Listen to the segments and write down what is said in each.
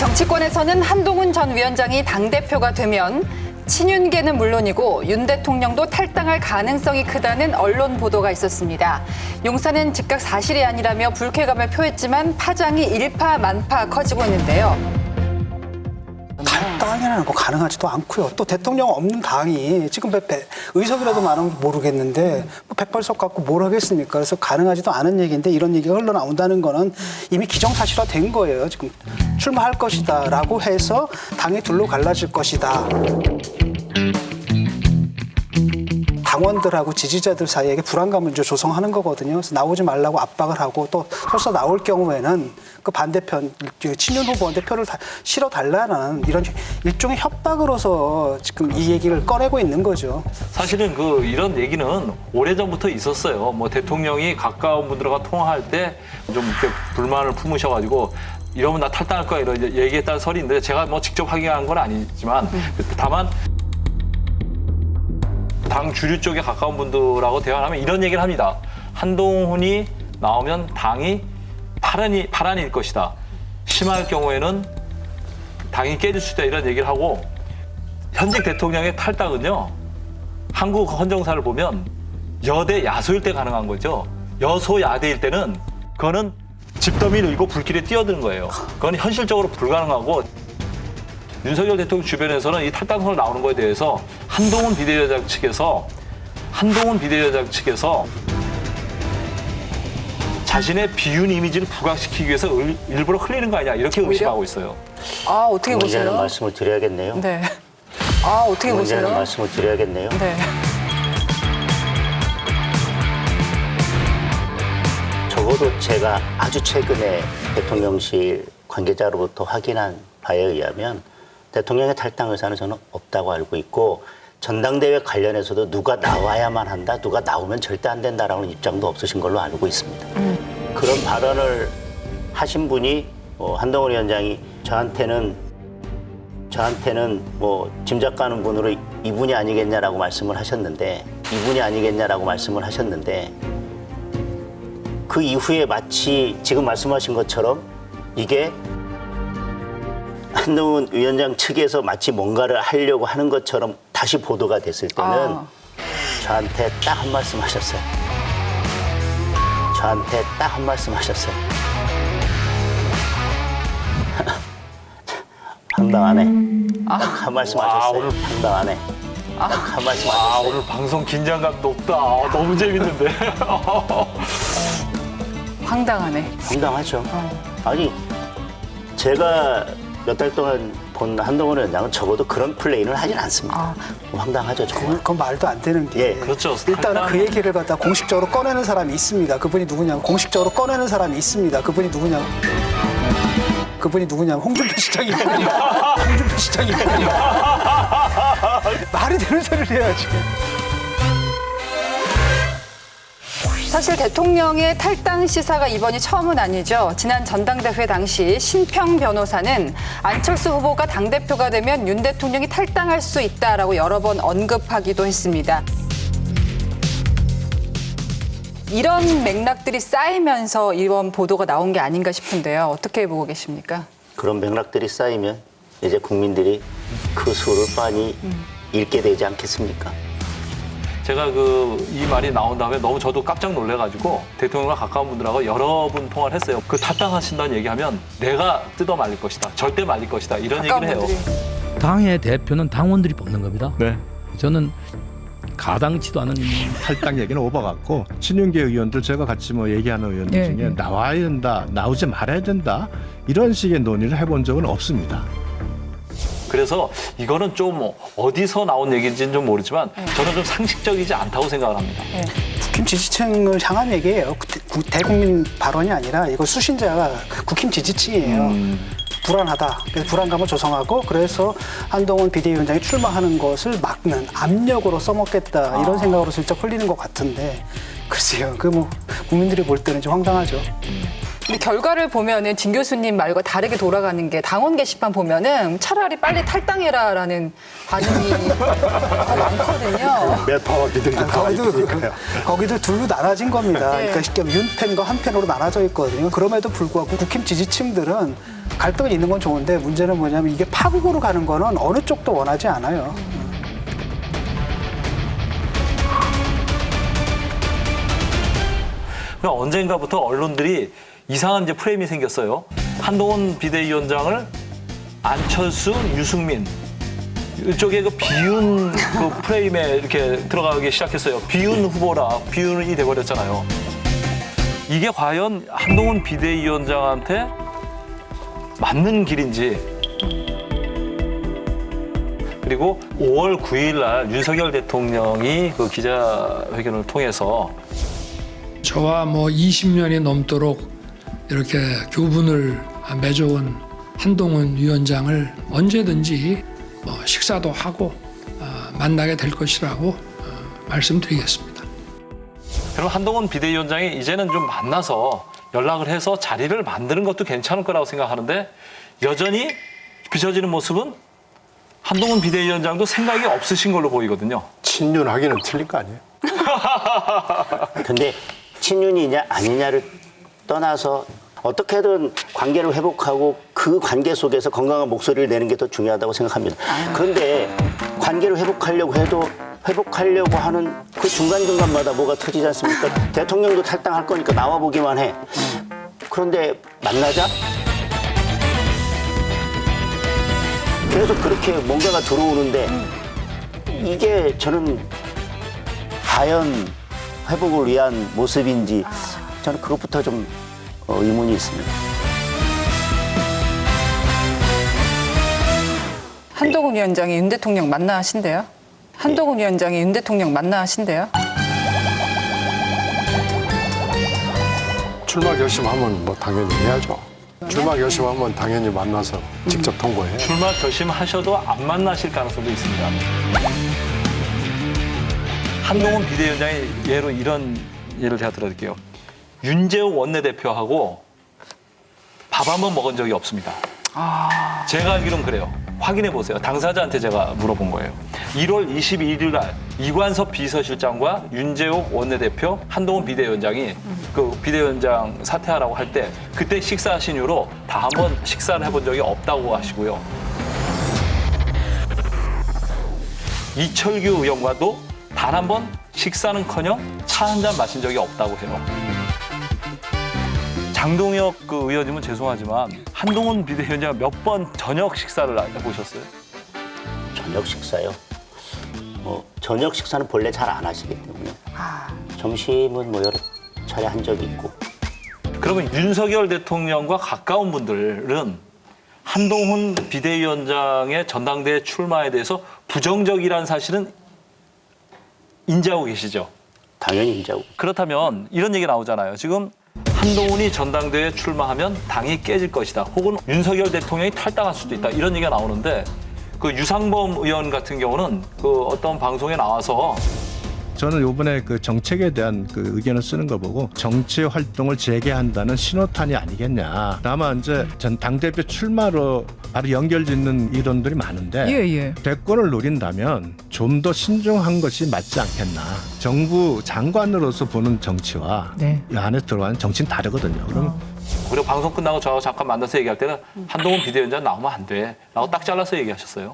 정치권에서는 한동훈 전 위원장이 당대표가 되면 친윤계는 물론이고 윤 대통령도 탈당할 가능성이 크다는 언론 보도가 있었습니다. 용산은 즉각 사실이 아니라며 불쾌감을 표했지만 파장이 일파만파 커지고 있는데요. 탈당이라는 거 가능하지도 않고요. 또 대통령 없는 당이 지금 의석이라도 많으면 모르겠는데 108석 갖고 뭘 하겠습니까? 그래서 가능하지도 않은 얘기인데 이런 얘기가 흘러나온다는 거는 이미 기정사실화된 거예요. 지금 출마할 것이다 라고 해서 당이 둘로 갈라질 것이다. 당원들하고 지지자들 사이에 불안감을 이제 조성하는 거거든요. 그래서 나오지 말라고 압박을 하고 또 설사 나올 경우에는 그 반대편 친윤 후보한테 표를 실어달라는 이런 일종의 협박으로서 지금 이 얘기를 꺼내고 있는 거죠. 사실은 이런 얘기는 오래전부터 있었어요. 뭐 대통령이 가까운 분들과 통화할 때 좀 이렇게 불만을 품으셔가지고 이러면 나 탈당할 거야 이런 얘기했다는 설이 있는데 제가 뭐 직접 확인한 건 아니지만 다만 당 주류 쪽에 가까운 분들하고 대화를 하면 이런 얘기를 합니다. 한동훈이 나오면 당이 파란일 것이다. 심할 경우에는 당이 깨질 수 있다 이런 얘기를 하고 현직 대통령의 탈당은요. 한국 헌정사를 보면 여대 야소일 때 가능한 거죠. 여소야대일 때는 그거는 집더미를 일고 불길에 뛰어드는 거예요. 그건 현실적으로 불가능하고 윤석열 대통령 주변에서는 이 탈당설 나오는 거에 대해서 한동훈 비대위원장 측에서 자신의 비윤 이미지를 부각시키기 위해서 일부러 흘리는 거 아니냐 이렇게 의심하고 있어요. 아, 어떻게 문제는 보세요? 말씀을 드려야겠네요. 네. 아, 어떻게 문제는 보세요? 말씀을 드려야겠네요. 네. 적어도 제가 아주 최근에 대통령실 관계자로부터 확인한 바에 의하면 대통령의 탈당 의사는 저는 없다고 알고 있고 전당대회 관련해서도 누가 나와야만 한다, 누가 나오면 절대 안 된다라는 입장도 없으신 걸로 알고 있습니다. 그런 발언을 하신 분이 한동훈 위원장이 저한테는 뭐 짐작가는 분으로 이분이 아니겠냐라고 말씀을 하셨는데 그 이후에 마치 지금 말씀하신 것처럼 이게 한동훈 위원장 측에서 마치 뭔가를 하려고 하는 것처럼 다시 보도가 됐을 때는 저한테 딱 한 말씀 하셨어요. 황당하네. 딱 한 말씀 하셨어요. 황당하네. 딱 한 말씀 하셨어요. 오늘 방송 긴장감 높다. 너무 재밌는데. 황당하네. 황당하죠. 아니 제가 몇 달 동안 본 한동훈 위원장은 적어도 그런 플레이는 하진 않습니다. 황당하죠, 정말. 그건 말도 안 되는 게 예, 그렇죠. 일단은 그 얘기를 갖다 공식적으로 꺼내는 사람이 있습니다. 그분이 누구냐면 홍준표 시장이거든요. 말이 되는 소리를 해야지. 사실 대통령의 탈당 시사가 이번이 처음은 아니죠. 지난 전당대회 당시 신평 변호사는 안철수 후보가 당대표가 되면 윤 대통령이 탈당할 수 있다라고 여러 번 언급하기도 했습니다. 이런 맥락들이 쌓이면서 이번 보도가 나온 게 아닌가 싶은데요. 어떻게 보고 계십니까? 그런 맥락들이 쌓이면 이제 국민들이 그 수를 빤히 읽게 되지 않겠습니까? 제가 이 말이 나온 다음에 너무 저도 깜짝 놀래가지고 대통령과 가까운 분들하고 여러 분 통화를 했어요. 그 탈당하신다는 얘기하면 내가 뜯어 말릴 것이다. 절대 말릴 것이다. 이런 얘기를 해요. 당의 대표는 당원들이 뽑는 겁니다. 네. 저는 가당치도 않은 탈당 얘기는 오버 같고 친윤계 의원들 제가 같이 뭐 얘기하는 의원들 네, 중에 네. 나와야 된다, 나오지 말아야 된다 이런 식의 논의를 해본 적은 없습니다. 그래서 이거는 좀 어디서 나온 얘기인지는 좀 모르지만 저는 좀 상식적이지 않다고 생각을 합니다. 국힘 지지층을 향한 얘기예요. 대국민 발언이 아니라 이거 수신자가 국힘 지지층이에요. 불안하다. 그래서 불안감을 조성하고 그래서 한동훈 비대위원장이 출마하는 것을 막는 압력으로 써먹겠다 이런 생각으로 슬쩍 흘리는 것 같은데 글쎄요. 국민들이 볼 때는 좀 황당하죠. 근데 결과를 보면은 진 교수님 말과 다르게 돌아가는 게 당원 게시판 보면은 차라리 빨리 탈당해라라는 반응이 더 많거든요. 거기도 둘로 나눠진 겁니다. 네. 그러니까 쉽게 윤팬과 한팬으로 나눠져 있거든요. 그럼에도 불구하고 국힘 지지층들은 갈등이 있는 건 좋은데 문제는 뭐냐면 이게 파국으로 가는 거는 어느 쪽도 원하지 않아요. 그러니까 언젠가부터 언론들이 이상한 이제 프레임이 생겼어요. 한동훈 비대위원장을 안철수, 유승민 이쪽에 그 비윤 그 프레임에 이렇게 들어가기 시작했어요. 비윤 후보라 비윤이 돼버렸잖아요. 이게 과연 한동훈 비대위원장한테 맞는 길인지. 그리고 5월 9일 날 윤석열 대통령이 그 기자회견을 통해서 저와 뭐 20년이 넘도록 이렇게 교분을 맺어온 한동훈 위원장을 언제든지 뭐 식사도 하고 만나게 될 것이라고 말씀드리겠습니다. 그럼 한동훈 비대위원장이 이제는 좀 만나서 연락을 해서 자리를 만드는 것도 괜찮을 거라고 생각하는데 여전히 비춰지는 모습은 한동훈 비대위원장도 생각이 없으신 걸로 보이거든요. 친윤하기는 틀린 거 아니에요? 근데 친윤이냐 아니냐를 떠나서 어떻게든 관계를 회복하고 그 관계 속에서 건강한 목소리를 내는 게 더 중요하다고 생각합니다. 그런데 관계를 회복하려고 해도 회복하려고 하는 그 중간중간마다 뭐가 터지지 않습니까? 대통령도 탈당할 거니까 나와보기만 해. 그런데 만나자? 계속 그렇게 뭔가가 들어오는데 이게 저는 과연 회복을 위한 모습인지 저는 그것부터 좀 의문이 있습니다. 한동훈 위원장이 윤 대통령 만나신대요? 한동훈 위원장이 윤 대통령 만나신대요? 출마 결심하면 뭐 당연히 해야죠. 출마 결심하면 당연히 만나서 직접 통보해요. 출마 결심하셔도 안 만나실 가능성도 있습니다. 한동훈 비대위원장이 예로 이런 예를 제가 들어드릴게요. 윤재욱 원내대표하고 밥 한 번 먹은 적이 없습니다. 제가 알기로는 그래요. 확인해 보세요. 당사자한테 제가 물어본 거예요. 1월 22일 날 이관섭 비서실장과 윤재욱 원내대표, 한동훈 비대위원장이 그 비대위원장 사퇴하라고 할 때 그때 식사하신 이후로 다 한 번 식사를 해본 적이 없다고 하시고요. 이철규 의원과도 단 한 번 식사는커녕 차 한 잔 마신 적이 없다고 해요. 장동혁 그 의원님은 죄송하지만 한동훈 비대위원장 몇 번 저녁 식사를 해보셨어요? 저녁 식사요? 저녁 식사는 본래 잘 안 하시기 때문에 점심은 뭐 여러 차례 한 적이 있고. 그러면 윤석열 대통령과 가까운 분들은 한동훈 비대위원장의 전당대회 출마에 대해서 부정적이라는 사실은 인지하고 계시죠? 당연히 인자고. 그렇다면 이런 얘기 나오잖아요. 지금 한동훈이 전당대회에 출마하면 당이 깨질 것이다. 혹은 윤석열 대통령이 탈당할 수도 있다. 이런 얘기가 나오는데 그 유상범 의원 같은 경우는 그 어떤 방송에 나와서 저는 이번에 그 정책에 대한 그 의견을 쓰는 거 보고 정치 활동을 재개한다는 신호탄이 아니겠냐. 다만 이제 전 당대표 출마로 바로 연결짓는 이론들이 많은데 대권을 노린다면 좀 더 신중한 것이 맞지 않겠나. 정부 장관으로서 보는 정치와 이 안에 들어가는 정치는 다르거든요. 그럼 그리고 방송 끝나고 저하고 잠깐 만나서 얘기할 때는 한동훈 비대위원장 나오면 안 돼. 라고 딱 잘라서 얘기하셨어요.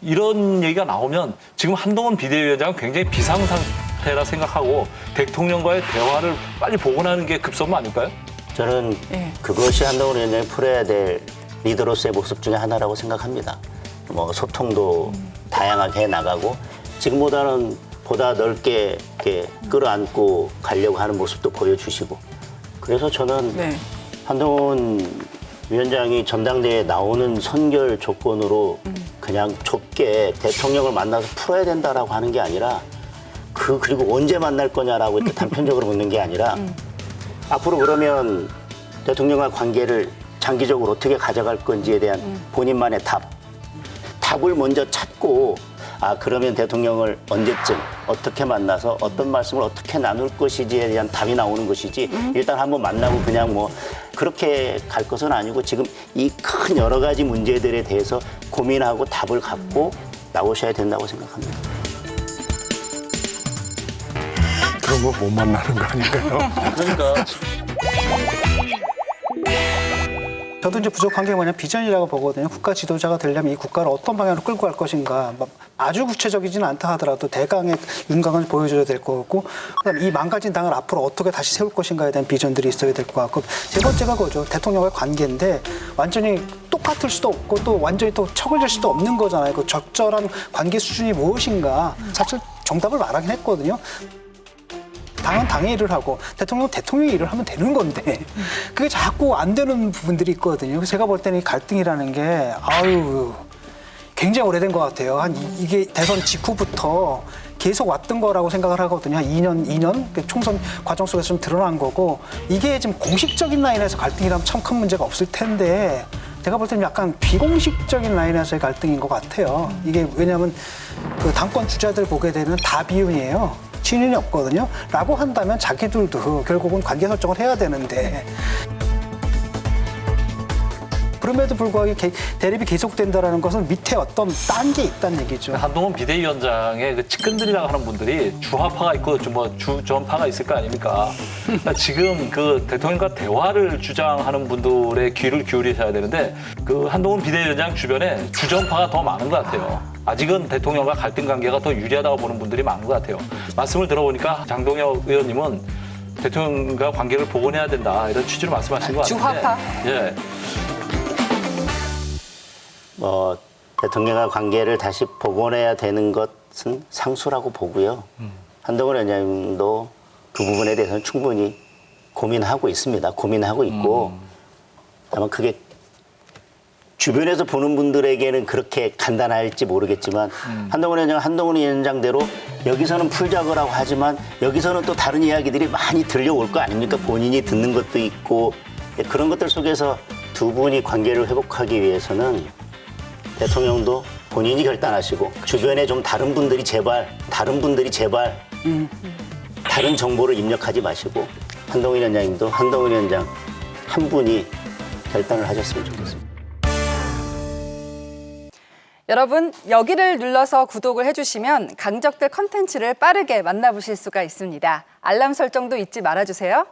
이런 얘기가 나오면 지금 한동훈 비대위원장은 굉장히 비상상태라 생각하고 대통령과의 대화를 빨리 복원하는 게 급선무 아닐까요? 저는 그것이 한동훈 위원장이 풀어야 될 리더로서의 모습 중에 하나라고 생각합니다. 뭐 소통도 다양하게 해나가고 지금보다는 보다 넓게 이렇게 끌어안고 가려고 하는 모습도 보여주시고 그래서 저는 한동훈 위원장이 전당대회에 나오는 선결 조건으로 그냥 좁게 대통령을 만나서 풀어야 된다라고 하는 게 아니라 그리고 언제 만날 거냐라고 이렇게 단편적으로 묻는 게 아니라 앞으로 그러면 대통령과 관계를 장기적으로 어떻게 가져갈 건지에 대한 본인만의 답을 먼저 찾고 그러면 대통령을 언제쯤 어떻게 만나서 어떤 말씀을 어떻게 나눌 것이지에 대한 답이 나오는 것이지 일단 한번 만나고 그냥 뭐 그렇게 갈 것은 아니고 지금 이 큰 여러 가지 문제들에 대해서 고민하고 답을 갖고 나오셔야 된다고 생각합니다. 그런 거 못 만나는 거 아닌가요? 그러니까 저도 이제 부족한 게 뭐냐 비전이라고 보거든요. 국가 지도자가 되려면 이 국가를 어떤 방향으로 끌고 갈 것인가. 아주 구체적이지는 않다 하더라도 대강의 윤곽을 보여줘야 될 거고, 그다음 이 망가진 당을 앞으로 어떻게 다시 세울 것인가에 대한 비전들이 있어야 될 것 같고, 세 번째가 그거죠. 대통령과의 관계인데 완전히 똑같을 수도 없고 또 완전히 또 척을 질 수도 없는 거잖아요. 그 적절한 관계 수준이 무엇인가. 사실 정답을 말하긴 했거든요. 당은 당의 일을 하고 대통령은 대통령의 일을 하면 되는 건데 그게 자꾸 안 되는 부분들이 있거든요. 그래서 제가 볼 때는 이 갈등이라는 게 굉장히 오래된 것 같아요. 이게 대선 직후부터 계속 왔던 거라고 생각을 하거든요. 한 2년 총선 과정 속에서 좀 드러난 거고, 이게 지금 공식적인 라인에서 갈등이라면 참 큰 문제가 없을 텐데 제가 볼 때는 약간 비공식적인 라인에서의 갈등인 것 같아요. 이게 왜냐하면 그 당권 주자들 보게 되면 다 비윤이에요. 친윤이 없거든요. 라고 한다면 자기들도 결국은 관계 설정을 해야 되는데, 그럼에도 불구하고 대립이 계속된다는 것은 밑에 어떤 딴 게 있다는 얘기죠. 한동훈 비대위원장의 그 측근들이라고 하는 분들이 주화파가 있고 주전파가 있을 거 아닙니까? 그러니까 지금 그 대통령과 대화를 주장하는 분들의 귀를 기울이셔야 되는데, 그 한동훈 비대위원장 주변에 주전파가 더 많은 것 같아요. 아직은 대통령과 갈등 관계가 더 유리하다고 보는 분들이 많은 것 같아요. 말씀을 들어보니까 장동혁 의원님은 대통령과 관계를 복원해야 된다, 이런 취지로 말씀하신 것 같은데. 주화파. 예. 대통령과 관계를 다시 복원해야 되는 것은 상수라고 보고요. 한동훈 위원장님도 그 부분에 대해서는 충분히 고민하고 있습니다. 고민하고 있고, 다만 그게 주변에서 보는 분들에게는 그렇게 간단할지 모르겠지만, 한동훈 위원장은 한동훈 위원장대로 여기서는 풀자고라고 하지만 여기서는 또 다른 이야기들이 많이 들려올 거 아닙니까? 본인이 듣는 것도 있고, 그런 것들 속에서 두 분이 관계를 회복하기 위해서는 대통령도 본인이 결단하시고, 주변에 좀 다른 분들이 제발 다른 정보를 입력하지 마시고, 한동훈 위원장님도 한동훈 위원장 한 분이 결단을 하셨으면 좋겠습니다. 여러분, 여기를 눌러서 구독을 해주시면 강적들 컨텐츠를 빠르게 만나보실 수가 있습니다. 알람 설정도 잊지 말아주세요.